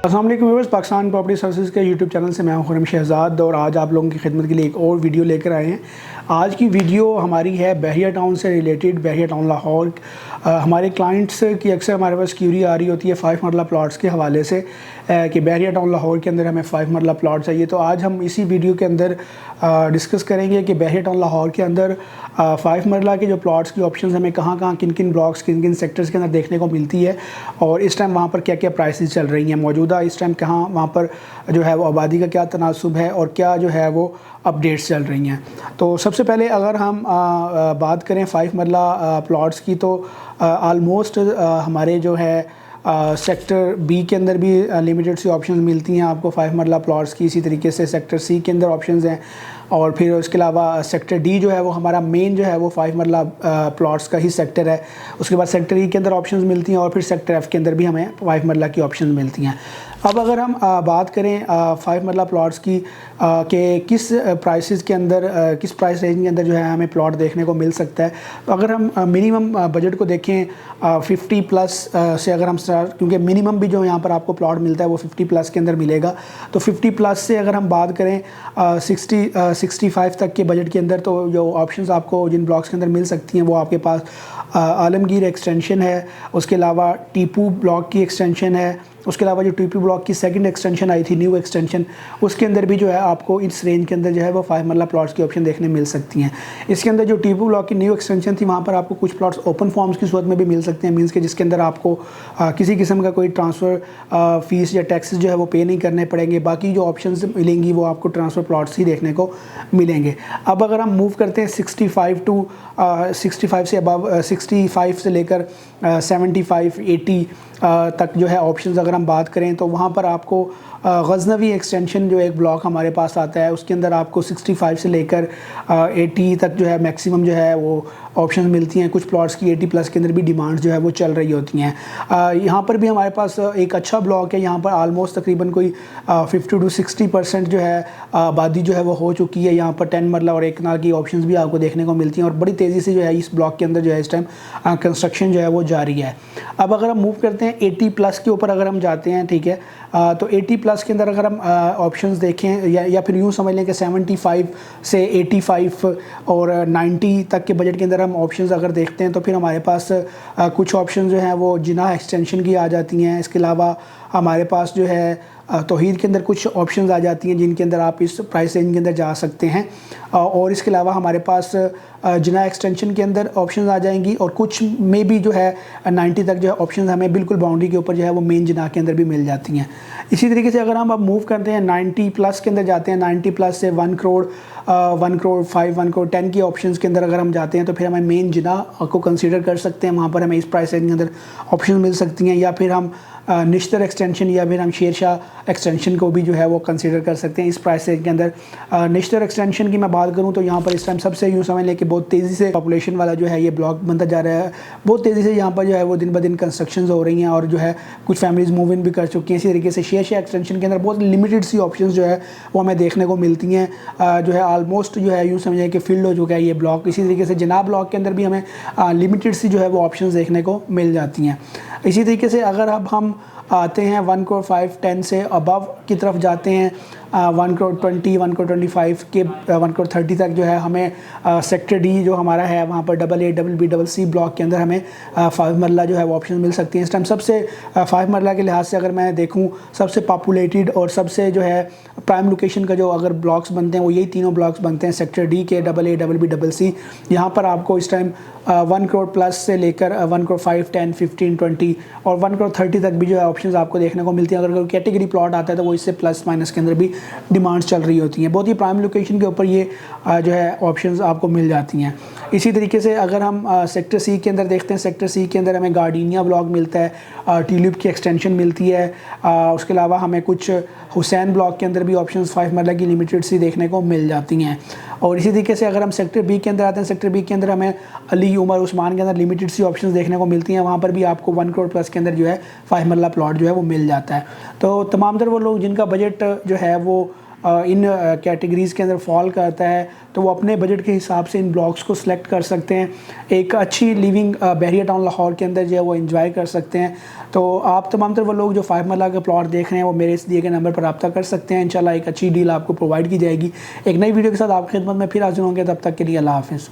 अस्सलाम वालेकुम viewers, Pakistan property services के यूट्यूब चैनल से मैं हूं खुरम शहजाद और आज आप लोगों की खिदमत के लिए एक और वीडियो लेकर आए हैं। आज की वीडियो हमारी है बहरिया टाउन से रिलेटेड। बहरिया टाउन लाहौर हमारे क्लाइंट्स की अक्सर हमारे पास क्यूरी आ रही होती है 5 मरला प्लॉट्स के हवाले से कि बहरिया टाउन लाहौर के अंदर हमें 5 मरला प्लॉट चाहिए। तो आज हम इसी वीडियो के अंदर डिस्कस करेंगे कि बहरिया टाउन लाहौर के अंदर 5 मरला के जो प्लॉट्स की ऑप्शंस हमें कहाँ कहाँ किन किन ब्लॉक्स किन किन सेक्टर्स के अंदर देखने को मिलती है और इस टाइम वहाँ पर क्या क्या प्राइसेस चल रही हैं मौजूदा इस टाइम कहाँ वहाँ पर जो है वो आबादी का क्या तनासुब है और क्या जो है वो अपडेट्स चल रही हैं। तो सबसे पहले अगर हम बात करें 5 मरला प्लॉट्स की तो आलमोस्ट हमारे जो है सेक्टर बी के अंदर भी लिमिटेड सी ऑप्शंस मिलती हैं आपको 5 मरला प्लॉट्स की। इसी तरीके से सेक्टर सी के अंदर ऑप्शंस हैं और फिर उसके अलावा सेक्टर डी जो है वो हमारा मेन जो है वो 5 मरला प्लॉट्स का ही सेक्टर है। उसके बाद सेक्टर ई के अंदर ऑप्शंस मिलती हैं और फिर सेक्टर एफ़ के अंदर भी हमें 5 मरला की ऑप्शंस मिलती हैं। अब अगर हम बात करें 5 मरला प्लॉट्स की कि किस प्राइसेस के अंदर किस प्राइस रेंज के अंदर जो है हमें प्लॉट देखने को मिल सकता है, तो अगर हम मिनिमम बजट को देखें 50 प्लस से अगर हम क्योंकि मिनिमम भी जो यहाँ पर आपको प्लॉट मिलता है वो 50 प्लस के अंदर मिलेगा, तो 50 प्लस से अगर हम बात करें 65 तक के बजट के अंदर तो जो ऑप्शंस आपको जिन ब्लॉक्स के अंदर मिल सकती हैं वो आपके पास आलमगीर एक्सटेंशन है, उसके अलावा टीपू ब्लॉक की एक्सटेंशन है, उसके अलावा जो टीपू ब्लॉक की सेकंड एक्सटेंशन आई थी न्यू एक्सटेंशन उसके अंदर भी जो है आपको इस रेंज के अंदर जो है वो 5 मरला प्लॉट्स की ऑप्शन देखने मिल सकती हैं। इसके अंदर जो टीपू ब्लॉक की न्यू एक्सटेंशन थी वहाँ पर आपको कुछ प्लॉट्स ओपन फॉर्म्स की सूरत में भी मिल सकते हैं, मीन्स के जिसके अंदर आपको किसी किस्म का कोई ट्रांसफ़र फ़ीस या टैक्सेस जो है वो पे नहीं करने पड़ेंगे। बाकी जो ऑप्शन मिलेंगी वो आपको ट्रांसफ़र प्लॉट्स ही देखने को मिलेंगे। अब अगर हम मूव करते हैं 65 से अबव 65 से लेकर 75 80 तक जो है ऑप्शंस अगर हम बात करें तो वहाँ पर आपको गज़नवी एक्सटेंशन जो एक ब्लॉक हमारे पास आता है उसके अंदर आपको 65 से लेकर 80 तक जो है मैक्सिमम जो है वो ऑप्शंस मिलती हैं। कुछ प्लॉट्स की 80 प्लस के अंदर भी डिमांड्स जो है वो चल रही होती हैं। यहाँ पर भी हमारे पास एक अच्छा ब्लॉक है, यहाँ पर आलमोस्ट तकरीबन कोई 50 to 60% जो है आबादी जो है वो हो चुकी है। यहाँ पर 10 मरला और 1 कनाल की ऑप्शंस भी आपको देखने को मिलती हैं और बड़ी तेज़ी से जो है इस ब्लॉक के अंदर जो है इस टाइम कंस्ट्रक्शन जो है वो जारी है। अब अगर हम मूव करते हैं 80 प्लस के ऊपर अगर हम जाते हैं, ठीक है, तो 80 प्लस के अंदर अगर हम ऑप्शंस देखें या फिर यूँ समझ लें कि 75 से 85 और 90 तक के बजट के अंदर हम ऑप्शंस अगर देखते हैं तो फिर हमारे पास कुछ ऑप्शन जो हैं वो जिनाह एक्सटेंशन की आ जाती हैं। इसके अलावा हमारे पास जो है तौहीद के अंदर कुछ ऑप्शंस आ जाती हैं जिनके अंदर आप इस प्राइस रेंज के अंदर जा सकते हैं और इसके अलावा हमारे पास जिना एक्सटेंशन के अंदर ऑप्शंस आ जाएंगी और कुछ में भी जो है 90 तक जो है ऑप्शंस हमें बिल्कुल बाउंड्री के ऊपर जो है वो मेन जिना के अंदर भी मिल जाती हैं। इसी तरीके से अगर हम अब मूव करते हैं 90 प्लस के अंदर जाते हैं, 90 प्लस से 1 करोड़ 5 1 करोड़ 10 की ऑप्शंस के अंदर अगर हम जाते हैं तो फिर हमें मेन जिना को कंसीडर कर सकते हैं। वहाँ पर हमें इस प्राइस रेंज के अंदर ऑप्शन मिल सकती हैं या फिर हम निश्तर एक्सटेंशन या फिर हम शेरशाह एक्सटेंशन को भी जो है वो कंसीडर कर सकते हैं इस प्राइस रेंज के अंदर। निश्तर एक्सटेंशन की मैं बात करूं तो यहाँ पर इस टाइम सबसे यूँ समझ लें कि बहुत तेज़ी से पॉपुलेशन वाला जो है ये ब्लॉक बनता जा रहा है। बहुत तेज़ी से यहाँ पर जो है वो दिन ब दिन कंस्ट्रक्शन हो रही हैं और जो है कुछ फैमिलीज़ मूव इन भी कर चुकी हैं। इसी तरीके से शेरशाह एक्सटेंशन के अंदर बहुत लिमिटेड सी ऑप्शन जो है वो हमें देखने को मिलती हैं। जो है आलमोस्ट जो है यूँ समझें कि फील्ड हो चुका है ये ब्लॉक। इसी तरीके से जनाब ब्लॉक के अंदर भी हमें लिमिटेड सी जो है वो ऑप्शन देखने को मिल जाती हैं। इसी तरीके से अगर अब हम आते हैं 1 करोड़ 5 10 से अबव की तरफ जाते हैं 1 करोड़ 20 1 करोड़ 25 के 1 करोड़ 30 तक जो है हमें सेक्टर डी जो हमारा है वहाँ पर AA BB CC ब्लॉक के अंदर हमें 5 मरला जो है वो ऑप्शन मिल सकती हैं। इस टाइम सबसे 5 मरला के लिहाज से अगर मैं देखूँ सबसे पॉपुलेटेड और सबसे जो है प्राइम लोकेशन का जो अगर ब्लॉक्स बनते हैं वो यही तीनों ब्लॉक्स बनते हैं, सेक्टर डी के AA BB CC। यहाँ पर आपको इस टाइम 1 करोड़ प्लस से लेकर 1 करोड़ 5 10 15 20 और 1 करोड़ 30 तक भी जो है ऑप्शंस आपको देखने को मिलती हैं। अगर कोई कैटेगरी प्लॉट आता है तो वो इससे प्लस माइनस के अंदर भी डिमांड्स चल रही होती हैं। बहुत ही प्राइम लोकेशन के ऊपर ये जो है ऑप्शंस आपको मिल जाती हैं। इसी तरीके से अगर हम सेक्टर सी के अंदर देखते हैं, सेक्टर सी के अंदर हमें गार्डिनिया ब्लॉक मिलता है, ट्यूलिप की एक्सटेंशन मिलती है। उसके अलावा हमें कुछ हुसैन ब्लॉक के अंदर भी ऑप्शंस 5 मरला की लिमिटेड सी देखने को मिल जाती हैं। और इसी तरीके से अगर हम सेक्टर बी के अंदर आते हैं, सेक्टर बी के अंदर हमें अली उमर उस्मान के अंदर लिमिटेड सी ऑप्शंस देखने को मिलती हैं। वहाँ पर भी आपको 1 करोड़ प्लस के अंदर जो है 5 मरला प्लॉट जो है वो मिल जाता है। तो तमाम तर वो लोग जिनका बजट जो है वो ان کیٹیگریز کے اندر فال کرتا ہے تو وہ اپنے بجٹ کے حساب سے ان بلاکس کو سلیکٹ کر سکتے ہیں، ایک اچھی لیونگ بحریہ ٹاؤن لاہور کے اندر جو ہے وہ انجوائے کر سکتے ہیں۔ تو آپ تمام تر وہ لوگ جو 5 مرلہ کا پلاٹ دیکھ رہے ہیں وہ میرے اس دیے گئے نمبر پر رابطہ کر سکتے ہیں، انشاءاللہ ایک اچھی ڈیل آپ کو پرووائڈ کی جائے گی۔ ایک نئی ویڈیو کے ساتھ آپ کی خدمت میں پھر حاضر ہوں گے، تب تک کے لیے اللہ حافظ۔